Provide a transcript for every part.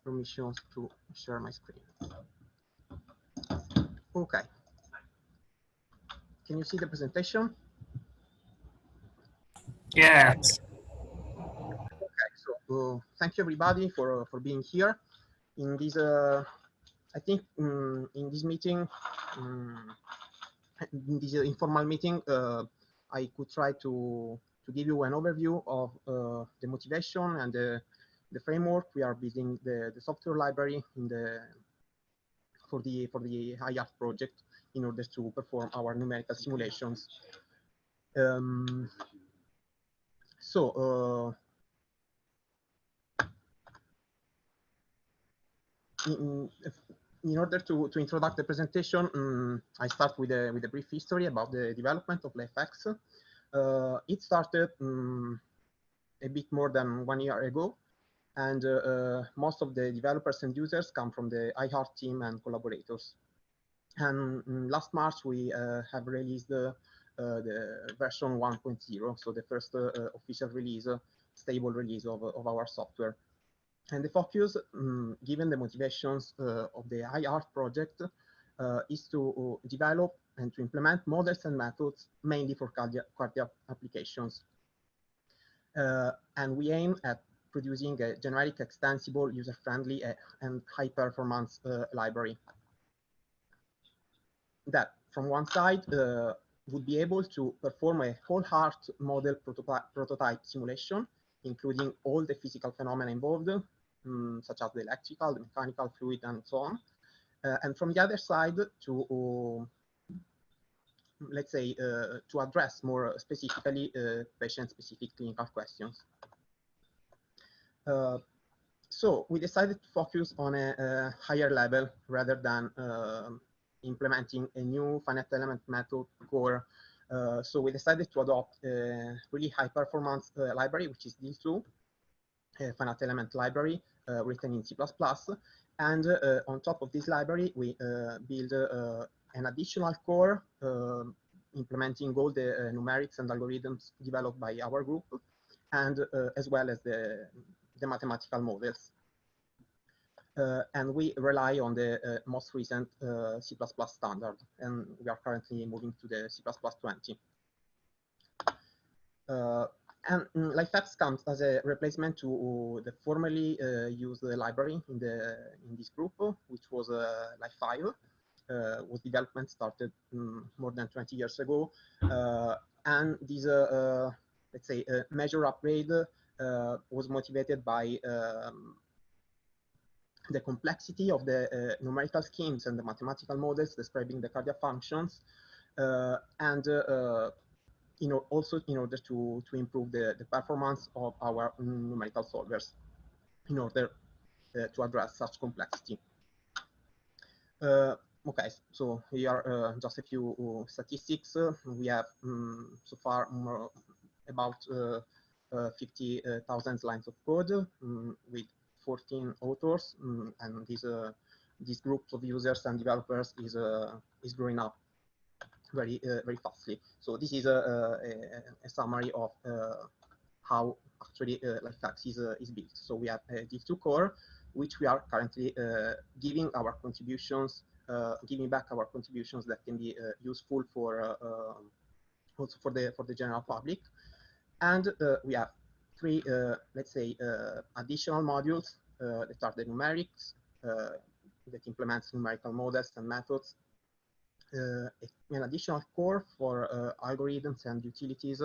permissions to share my screen. Okay. Can you see the presentation? Yes. Okay. So thank you everybody for being here in this. I think in this meeting, in this informal meeting, I could try to give you an overview of the motivation and the framework we are building the software library in the for the iHEART project in order to perform our numerical simulations. So in order to introduce the presentation, I start with a brief history about the development of LifeX. It started a bit more than 1 year ago, and most of the developers and users come from the iHeart team and collaborators. And last March, we have released the version 1.0, so the first official release, stable release of our software. And the focus, given the motivations of the iHeart project, is to develop and to implement models and methods mainly for cardiac applications. And we aim at producing a generic, extensible, user-friendly, and high-performance library that, from one side, would be able to perform a whole heart model prototype simulation, including all the physical phenomena involved, such as the electrical, the mechanical, fluid, and so on. And from the other side, to let's say, to address more specifically patient-specific clinical questions. So we decided to focus on a higher level rather than implementing a new finite element method core. So we decided to adopt a really high performance library, which is DIL2, a finite element library written in C++. And on top of this library, we build an additional core implementing all the numerics and algorithms developed by our group, and as well as the mathematical models. And we rely on the most recent C++ standard, and we are currently moving to the C++20. And LifeX comes as a replacement to the formerly used library in this group, which was Life5. Was development started more than 20 years ago, and this let's say major upgrade was motivated by the complexity of the numerical schemes and the mathematical models describing the cardiac functions, and also in order to improve the performance of our numerical solvers in order to address such complexity. Okay, so here are just a few statistics. We have so far about 50,000 lines of code with 14 authors, and this group of users and developers is growing up very fastly. So this is a summary of how actually LifeX is built. So we have these two core, which we are currently giving our contributions, giving back our contributions that can be useful for also for the general public. And we have three, let's say, additional modules that are the numerics, that implements numerical models and methods, an additional core for algorithms and utilities,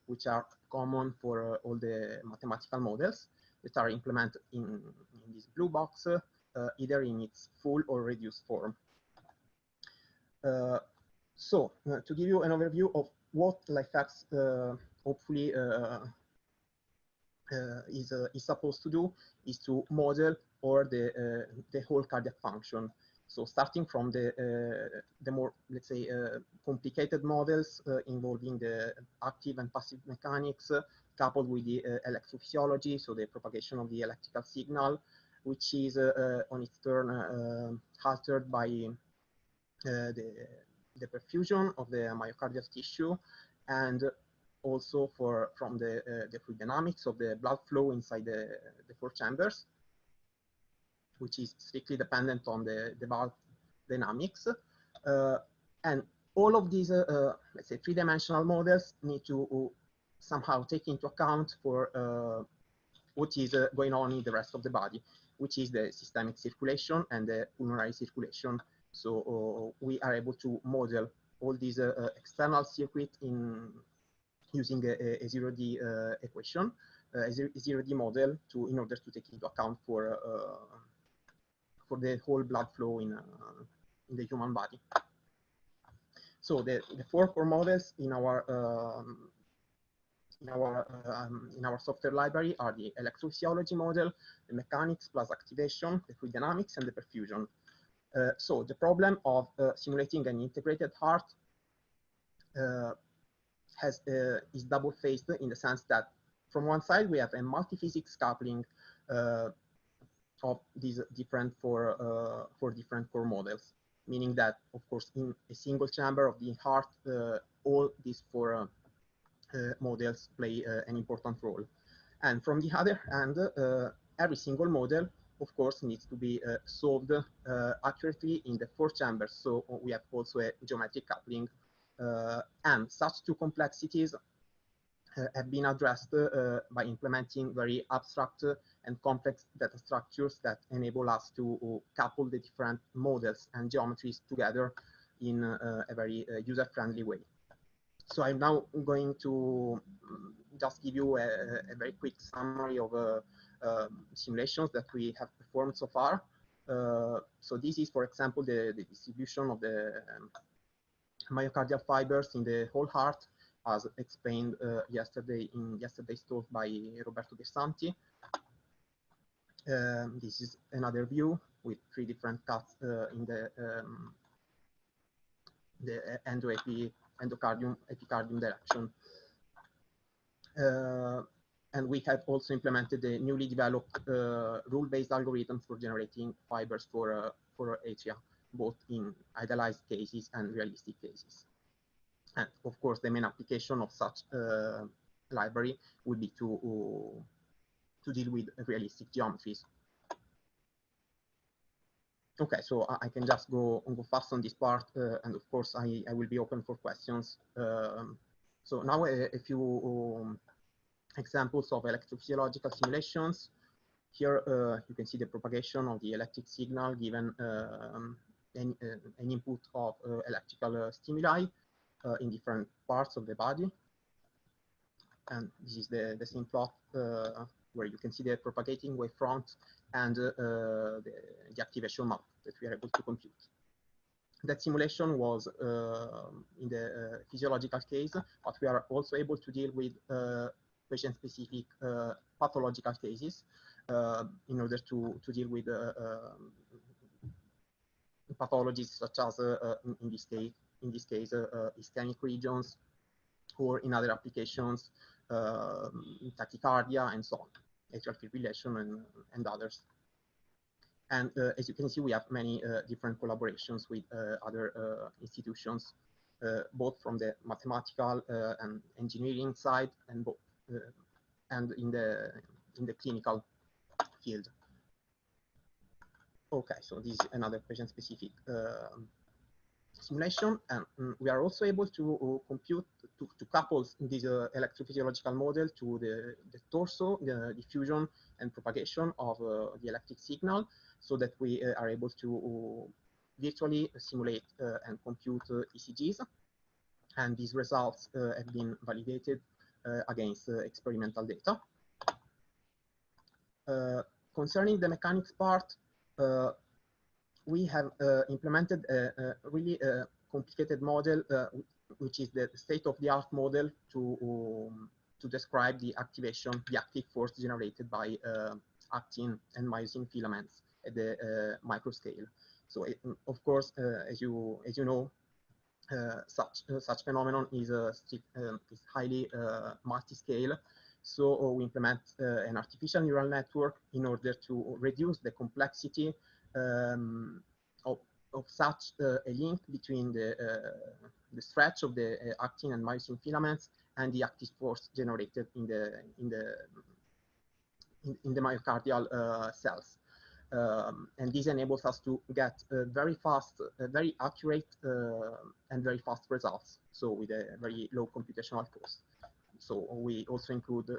which are common for all the mathematical models that are implemented in this blue box, either in its full or reduced form. So to give you an overview of what LifeX hopefully is supposed to do, is to model or the whole cardiac function. So starting from the more, let's say, complicated models involving the active and passive mechanics, coupled with the electrophysiology, so the propagation of the electrical signal, which is on its turn altered by the perfusion of the myocardial tissue, and also from the fluid dynamics of the blood flow inside the four chambers. which is strictly dependent on the bulk dynamics. And all of these, let's say, three-dimensional models need to somehow take into account for what is going on in the rest of the body, which is the systemic circulation and the pulmonary circulation. So we are able to model all these external circuit using a 0D equation, a 0D model in order to take into account for the whole blood flow in the human body. So the four core models in our software library are the electrophysiology model, the mechanics plus activation, the fluid dynamics, and the perfusion. So the problem of simulating an integrated heart is double-faced in the sense that from one side we have a multi-physics coupling of these different four different core models, meaning that, of course, in a single chamber of the heart, all these four models play an important role. And from the other hand, every single model, of course, needs to be solved accurately in the four chambers. So we have also a geometric coupling, and such two complexities have been addressed by implementing very abstract and complex data structures that enable us to couple the different models and geometries together in a very user-friendly way. So I'm now going to just give you a very quick summary of simulations that we have performed so far. So this is, for example, the distribution of the myocardial fibers in the whole heart, as explained yesterday in yesterday's talk by Roberto De Santi. This is another view with three different cuts in the endocardium, epicardium direction. And we have also implemented the newly developed rule-based algorithm for generating fibers for atria, both in idealized cases and realistic cases. And of course, the main application of such library would be to deal with realistic geometries. Okay, so I can just go fast on this part, and of course, I will be open for questions. So now a few examples of electrophysiological simulations. Here you can see the propagation of the electric signal given an input of electrical stimuli in different parts of the body. And this is the same plot where you can see the propagating wavefront and the activation map that we are able to compute. That simulation was in the physiological case, but we are also able to deal with patient-specific pathological cases in order to deal with pathologies such as, in this case, ischemic regions, or in other applications, tachycardia and so on, atrial fibrillation and others. And as you can see, we have many different collaborations with other institutions, both from the mathematical and engineering side, and in the clinical field. Okay, so this is another patient-specific simulation, and we are also able to compute, to couple this electrophysiological model to the torso, the diffusion and propagation of the electric signal, so that we are able to virtually simulate and compute ECGs. And these results have been validated against experimental data. Concerning the mechanics part, we have implemented a really complicated model, which is the state-of-the-art model to describe the activation, the active force generated by actin and myosin filaments at the micro scale. So, of course, as you know, such phenomenon is highly multi-scale. So we implement an artificial neural network in order to reduce the complexity of such a link between the stretch of the actin and myosin filaments and the active force generated in the myocardial cells. And this enables us to get very fast, very accurate, and very fast results, so with a very low computational cost. So we also include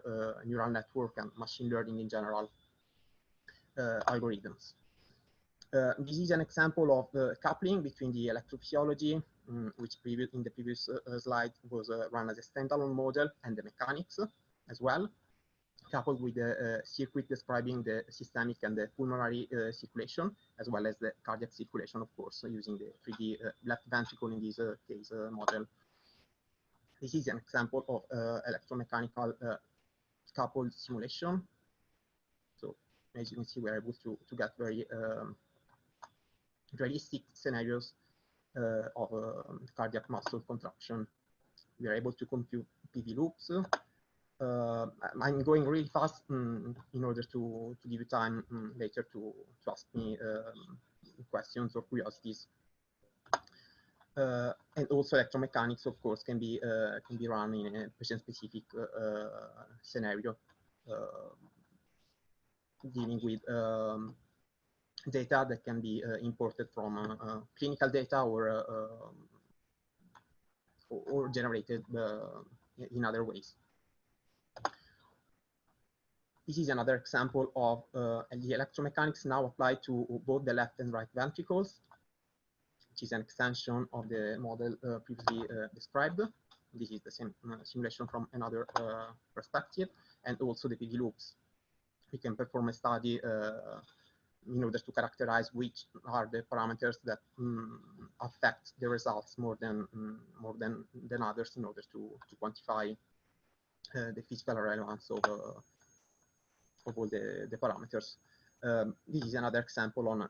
neural network and machine learning in general algorithms. This is an example of coupling between the electrophysiology, which in the previous slide was run as a standalone model, and the mechanics as well, coupled with the circuit describing the systemic and the pulmonary circulation, as well as the cardiac circulation, of course, using the 3D left ventricle in this case model. This is an example of electromechanical coupled simulation. So as you can see, we're able to get very realistic scenarios of cardiac muscle contraction. We are able to compute PV loops. I'm going really fast in order to give you time later to ask me questions or curiosities. And also electromechanics, of course, can be run in a patient-specific scenario, dealing with data that can be imported from clinical data or generated in other ways. This is another example of the electromechanics now applied to both the left and right ventricles, which is an extension of the model previously described. This is the same simulation from another perspective, and also the PV loops. We can perform a study in order to characterize which are the parameters that affect the results more than others, in order to quantify the physical relevance of all the parameters. This is another example on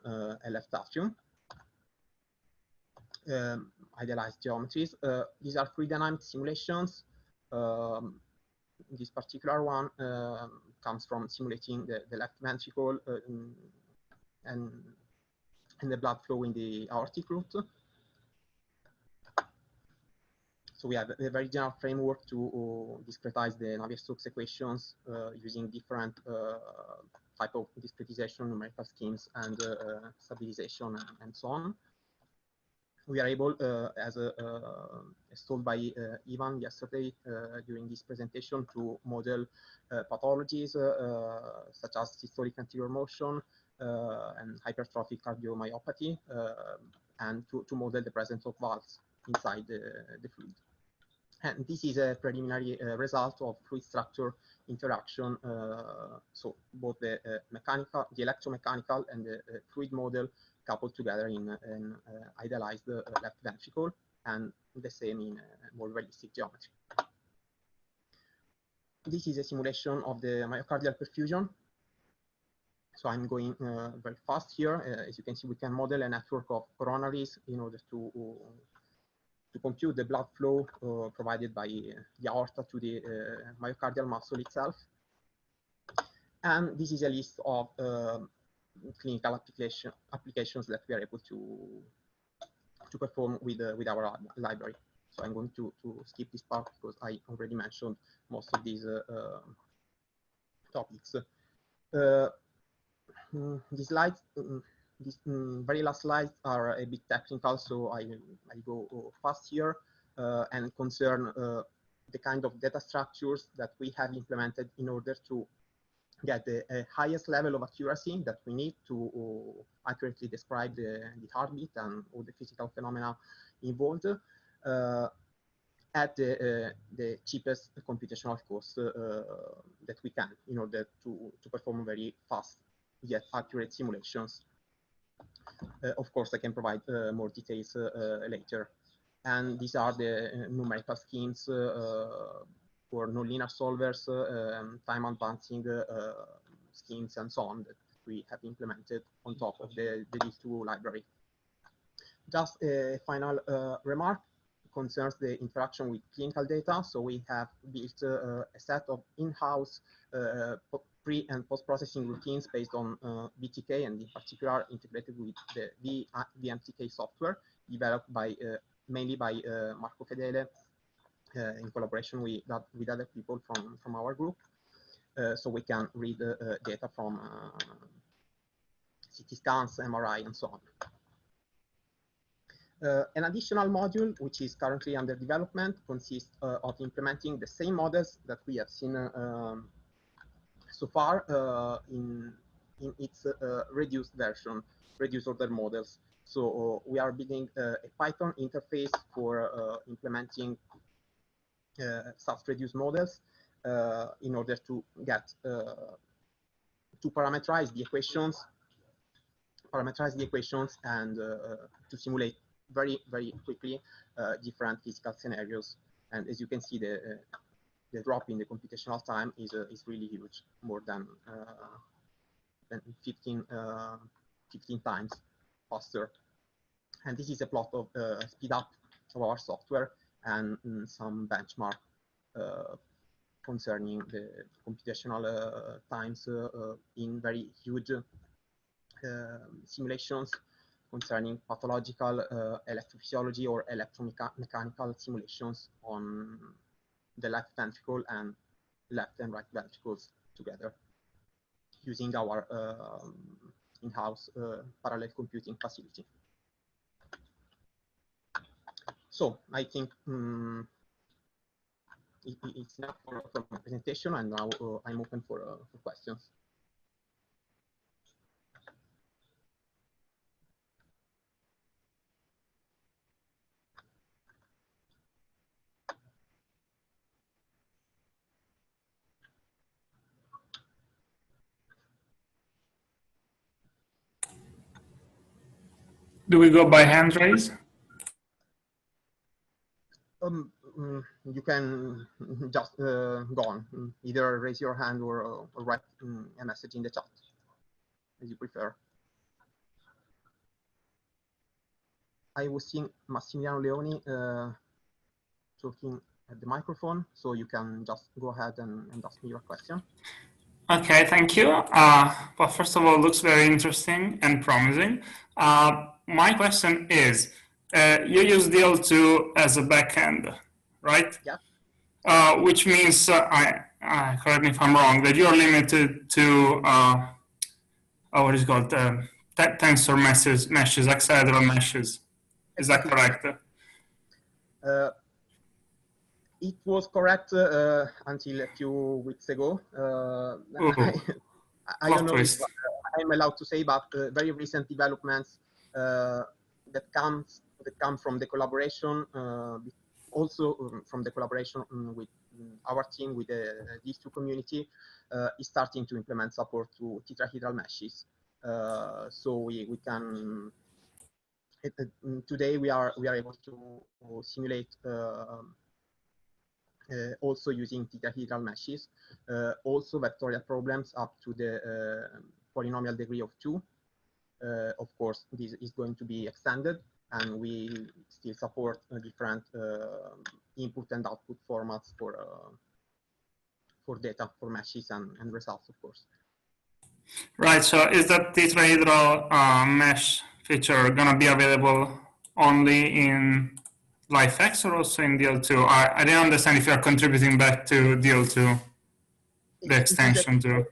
left atrium. Idealized geometries. These are fluid dynamic simulations. This particular one comes from simulating the left ventricle and the blood flow in the aortic root. So we have a very general framework to discretize the Navier-Stokes equations using different type of discretization, numerical schemes, and stabilization, and so on. We are able, as told by Ivan yesterday during this presentation, to model pathologies such as systolic anterior motion and hypertrophic cardiomyopathy, and to model the presence of valves inside the fluid. And this is a preliminary result of fluid structure interaction. So both the electromechanical and the fluid model coupled together in an idealized left ventricle, and the same in more realistic geometry. This is a simulation of the myocardial perfusion. So I'm going very fast here. As you can see, we can model a network of coronaries in order to compute the blood flow provided by the aorta to the myocardial muscle itself. And this is a list of clinical applications that we are able to perform with our library. So I'm going to skip this part because I already mentioned most of these topics. These slides, these very last slides are a bit technical, so I go fast here and concern the kind of data structures that we have implemented in order to get the highest level of accuracy that we need to accurately describe the heartbeat and all the physical phenomena involved at the cheapest computational cost that we can, in order to perform very fast yet accurate simulations. Of course, I can provide more details later. And these are the numerical schemes for nonlinear solvers, time advancing schemes, and so on, that we have implemented on top of the DIS2 library. Just a final remark concerns the interaction with clinical data. So we have built a set of in-house pre and post-processing routines based on BTK, and in particular integrated with the VMTK software developed by mainly by Marco Fedele in collaboration with other people from our group. So we can read data from CT scans, MRI, and so on. An additional module, which is currently under development, consists of implementing the same models that we have seen so far in its reduced version, reduced order models. So we are building a Python interface for implementing such reduced models in order to get to parameterize the equations and to simulate very quickly different physical scenarios. And as you can see, the drop in the computational time is really huge, more than 15 times faster. And this is a plot of speed up of our software and some benchmark concerning the computational times in very huge simulations concerning pathological electrophysiology or electromechanical simulations on the left ventricle and left and right ventricles together, using our in-house parallel computing facility. So I think it's enough for my presentation, and now I'm open for questions. Do we go by hand raise? You can just go on. Either raise your hand or write a message in the chat, as you prefer. I was seeing Massimiliano Leoni talking at the microphone, so you can just go ahead and ask me your question. Okay, thank you. Well, first of all, looks very interesting and promising. My question is, you use DL2 as a backend, right? Yeah. Which means, correct me if I'm wrong, that you're limited to what is it called, tensor meshes, hexahedral meshes. Is that correct? It was correct until a few weeks ago. I don't know if I'm allowed to say, but very recent developments that come from the collaboration, also from the collaboration with our team, with the these2 community, is starting to implement support to tetrahedral meshes. So we can today we are able to simulate. Also using tetrahedral meshes, also vectorial problems up to the polynomial degree of 2. Of course, this is going to be extended, and we still support different input and output formats for data, for meshes and results, of course. Right. So is that tetrahedral mesh feature going to be available only in LifeX or also in DL2? I didn't understand if you are contributing back to DL2, the extension to.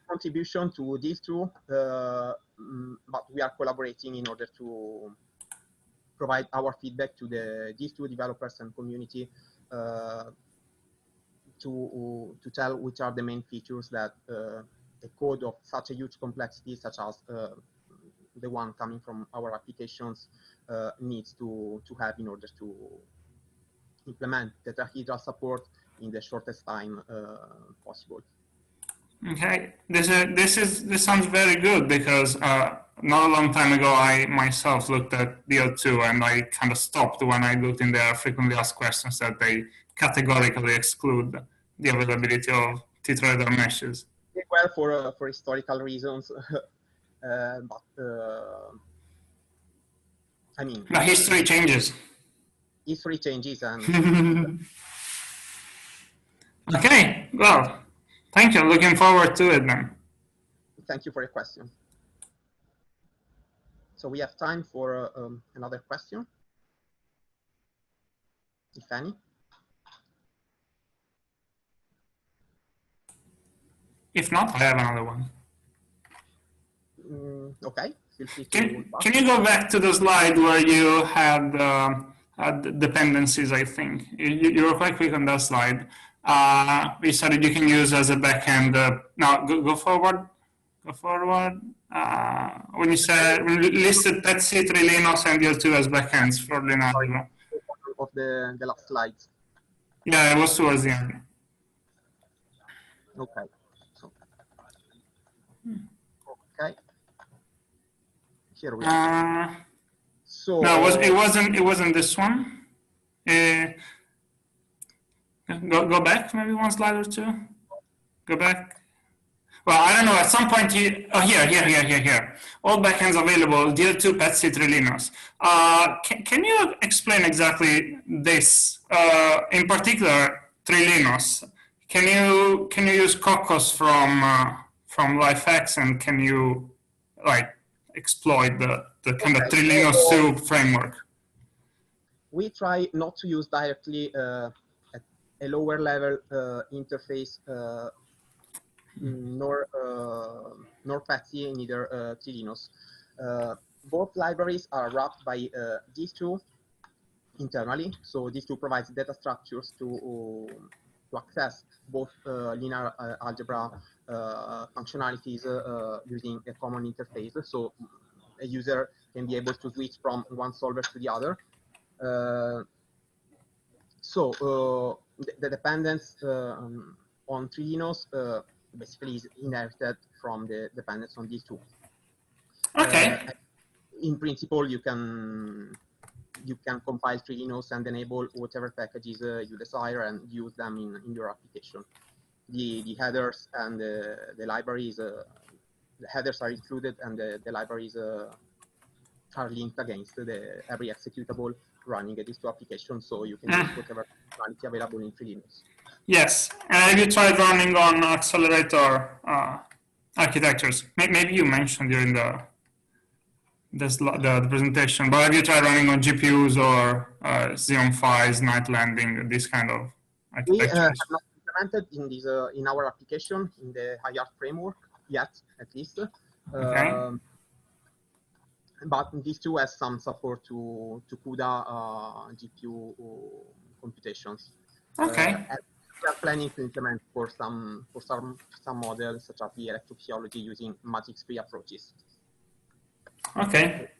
Contribution to these two, but we are collaborating in order to provide our feedback to these two developers and community to tell which are the main features that a code of such a huge complexity, such as the one coming from our applications, needs to have in order to implement tetrahedral support in the shortest time possible. Okay, this sounds very good, because not a long time ago I myself looked at DL2 and I kind of stopped when I looked in their frequently asked questions that they categorically exclude the availability of tetrahedral meshes. Well, for historical reasons, but I mean, the history changes. History changes, and okay, well, thank you. Looking forward to it then. Thank you for your question. So we have time for another question, if any. If not, I have another one. Okay, feel free to. Can you go back to the slide where you had dependencies? I think you were quite quick on that slide. We said that you can use as a backend. Now go forward. Go forward. When you listed Petsy, Linux, and DL2 as backends for linear algebra. Of the last slides. Yeah, it was towards the end. Okay. So, okay. Here we are. So no, it wasn't this one. Go back maybe one slide or two. Go back. Well, I don't know. At some point, here. All backends available. DL2, Petsy, Linux. Can you explain exactly this? In particular, Linux. Can you use Cocos from LifeX, and can you like exploit the kind of Linux 2 framework? We try not to use directly at a lower level interface. Nor Petsy, neither Linux. Both libraries are wrapped by these two internally. So these two provides data structures to access both linear algebra functionalities using a common interface. So a user can be able to switch from one solver to the other. So the dependence on Linux basically is inherited from the dependence on these two. Okay. In principle, you can compile Linux and enable whatever packages you desire and use them in your application. The headers and the libraries, the headers are included, and the libraries are linked against every executable running these two applications, so you can use whatever functionality available in Linux. Yes, and have you tried running on accelerator architectures? Maybe you mentioned during the presentation, but have you tried running on GPUs or Xeon Phis, night landing, this kind of architectures? We have not implemented in this in our application in the iHEART framework yet, at least. Okay. But these two has some support to CUDA GPU computations. Okay. We are planning to implement for some models such as the electrophysiology using matrix-free approaches. Okay.